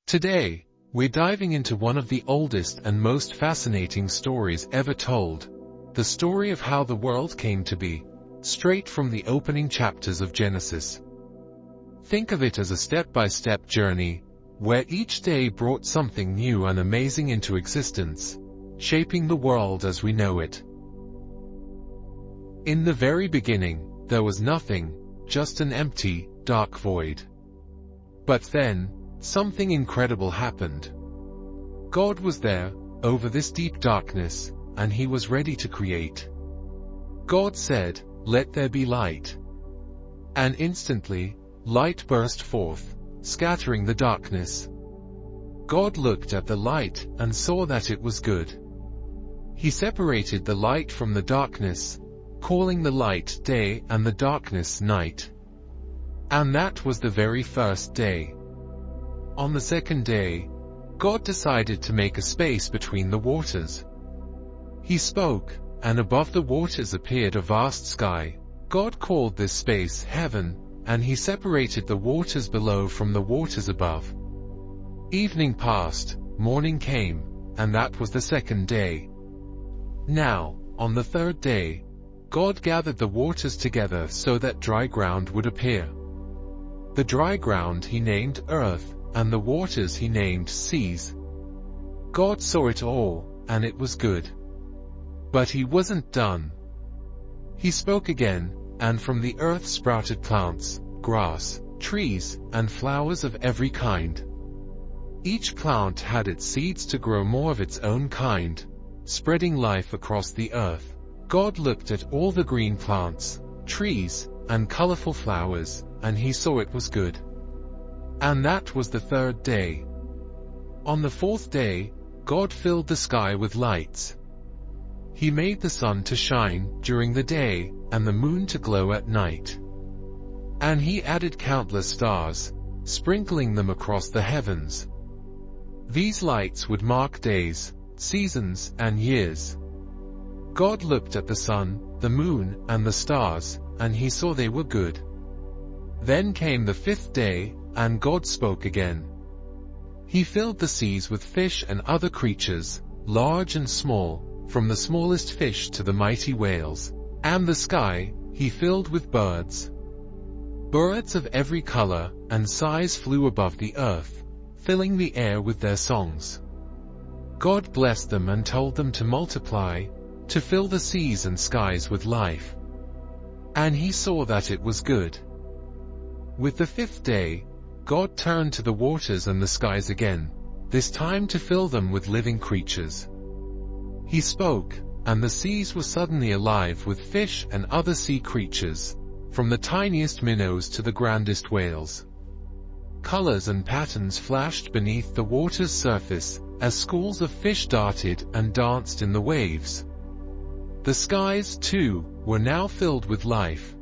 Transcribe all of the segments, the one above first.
Today, we're diving into one of the oldest and most fascinating stories ever told, the story of how the world came to be, straight from the opening chapters of Genesis. Think of it as a step-by-step journey, where each day brought something new and amazing into existence, shaping the world as we know it. In the very beginning, there was nothing, just an empty, dark void. But then, something incredible happened. God was there, over this deep darkness, and he was ready to create. God said, "Let there be light." And instantly, light burst forth, scattering the darkness. God looked at the light and saw that it was good. He separated the light from the darkness, calling the light day and the darkness night. And that was the very first day. On the second day, God decided to make a space between the waters. He spoke, and above the waters appeared a vast sky. God called this space heaven, and he separated the waters below from the waters above. Evening passed, morning came, and that was the second day. Now, on the third day, God gathered the waters together so that dry ground would appear. The dry ground he named earth, and the waters he named seas. God saw it all, and it was good. But he wasn't done. He spoke again, and from the earth sprouted plants, grass, trees, and flowers of every kind. Each plant had its seeds to grow more of its own kind, spreading life across the earth. God looked at all the green plants, trees, and colorful flowers, and he saw it was good. And that was the third day. On the fourth day, God filled the sky with lights. He made the sun to shine during the day, and the moon to glow at night. And he added countless stars, sprinkling them across the heavens. These lights would mark days, seasons, and years. God looked at the sun, the moon, and the stars, and he saw they were good. Then came the fifth day, and God spoke again. He filled the seas with fish and other creatures, large and small, from the smallest fish to the mighty whales. And the sky, he filled with birds. Birds of every color and size flew above the earth, filling the air with their songs. God blessed them and told them to multiply, to fill the seas and skies with life. And he saw that it was good. With the fifth day, God turned to the waters and the skies again, this time to fill them with living creatures. He spoke, and the seas were suddenly alive with fish and other sea creatures, from the tiniest minnows to the grandest whales. Colors and patterns flashed beneath the water's surface, as schools of fish darted and danced in the waves. The skies, too, were now filled with life.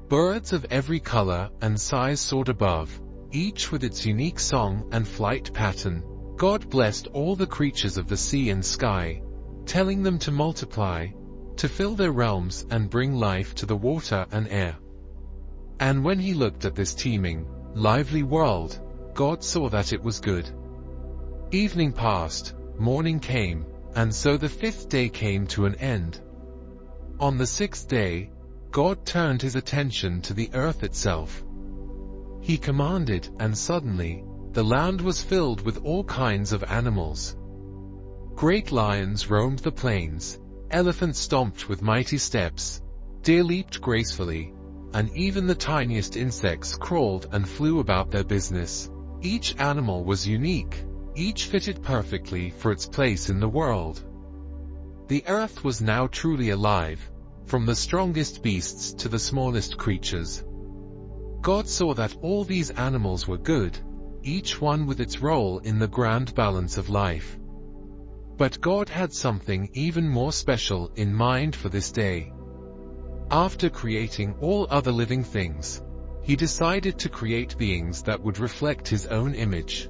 Birds of every color and size soared above, each with its unique song and flight pattern. God blessed all the creatures of the sea and sky, telling them to multiply, to fill their realms and bring life to the water and air. And when he looked at this teeming, lively world, God saw that it was good. Evening passed, morning came, and so the fifth day came to an end. On the sixth day, God turned his attention to the earth itself. He commanded, and suddenly, the land was filled with all kinds of animals. Great lions roamed the plains, elephants stomped with mighty steps, deer leaped gracefully, and even the tiniest insects crawled and flew about their business. Each animal was unique, each fitted perfectly for its place in the world. The earth was now truly alive, from the strongest beasts to the smallest creatures. God saw that all these animals were good, each one with its role in the grand balance of life. But God had something even more special in mind for this day. After creating all other living things, he decided to create beings that would reflect his own image.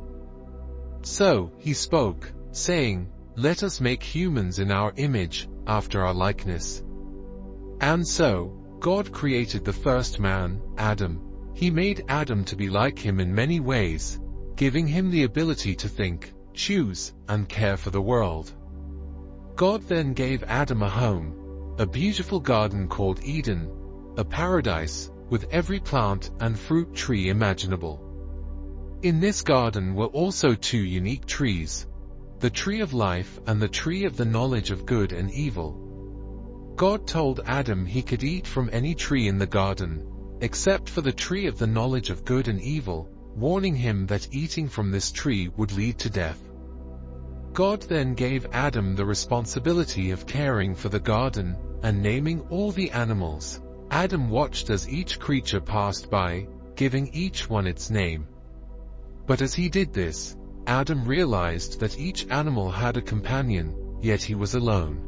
So, he spoke, saying, "Let us make humans in our image, after our likeness." And so, God created the first man, Adam. He made Adam to be like him in many ways, giving him the ability to think, choose, and care for the world. God then gave Adam a home, a beautiful garden called Eden, a paradise, with every plant and fruit tree imaginable. In this garden were also 2 unique trees, the tree of life and the tree of the knowledge of good and evil. God told Adam he could eat from any tree in the garden, except for the tree of the knowledge of good and evil, warning him that eating from this tree would lead to death. God then gave Adam the responsibility of caring for the garden and naming all the animals. Adam watched as each creature passed by, giving each one its name. But as he did this, Adam realized that each animal had a companion, yet he was alone.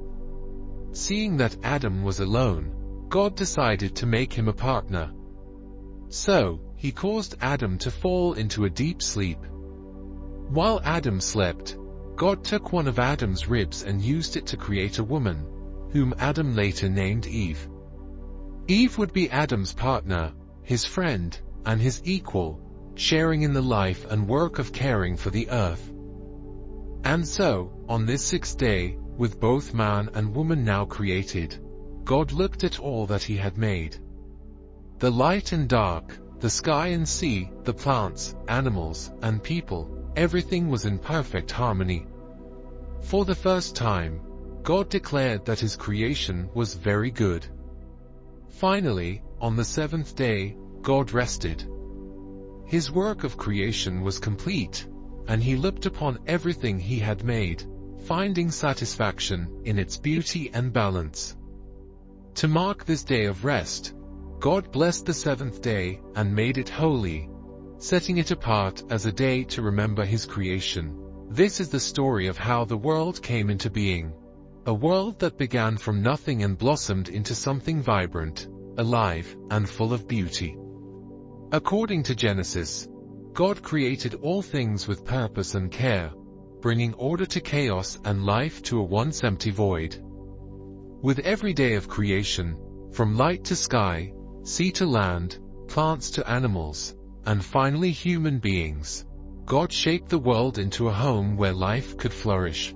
Seeing that Adam was alone, God decided to make him a partner. So, he caused Adam to fall into a deep sleep. While Adam slept, God took one of Adam's ribs and used it to create a woman, whom Adam later named Eve. Eve would be Adam's partner, his friend, and his equal, sharing in the life and work of caring for the earth. And so, on this 6th day, with both man and woman now created, God looked at all that he had made. The light and dark, the sky and sea, the plants, animals, and people, everything was in perfect harmony. For the first time, God declared that his creation was very good. Finally, on the 7th day, God rested. His work of creation was complete, and he looked upon everything he had made, finding satisfaction in its beauty and balance. To mark this day of rest, God blessed the 7th day and made it holy, setting it apart as a day to remember his creation. This is the story of how the world came into being, a world that began from nothing and blossomed into something vibrant, alive, and full of beauty. According to Genesis, God created all things with purpose and care, bringing order to chaos and life to a once empty void. With every day of creation, from light to sky, sea to land, plants to animals, and finally human beings, God shaped the world into a home where life could flourish.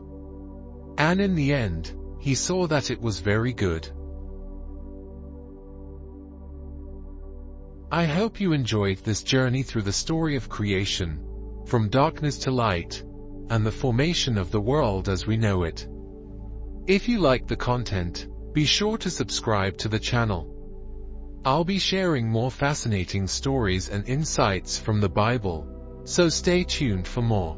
And in the end, he saw that it was very good. I hope you enjoyed this journey through the story of creation, from darkness to light, and the formation of the world as we know it. If you like the content, be sure to subscribe to the channel. I'll be sharing more fascinating stories and insights from the Bible, so stay tuned for more.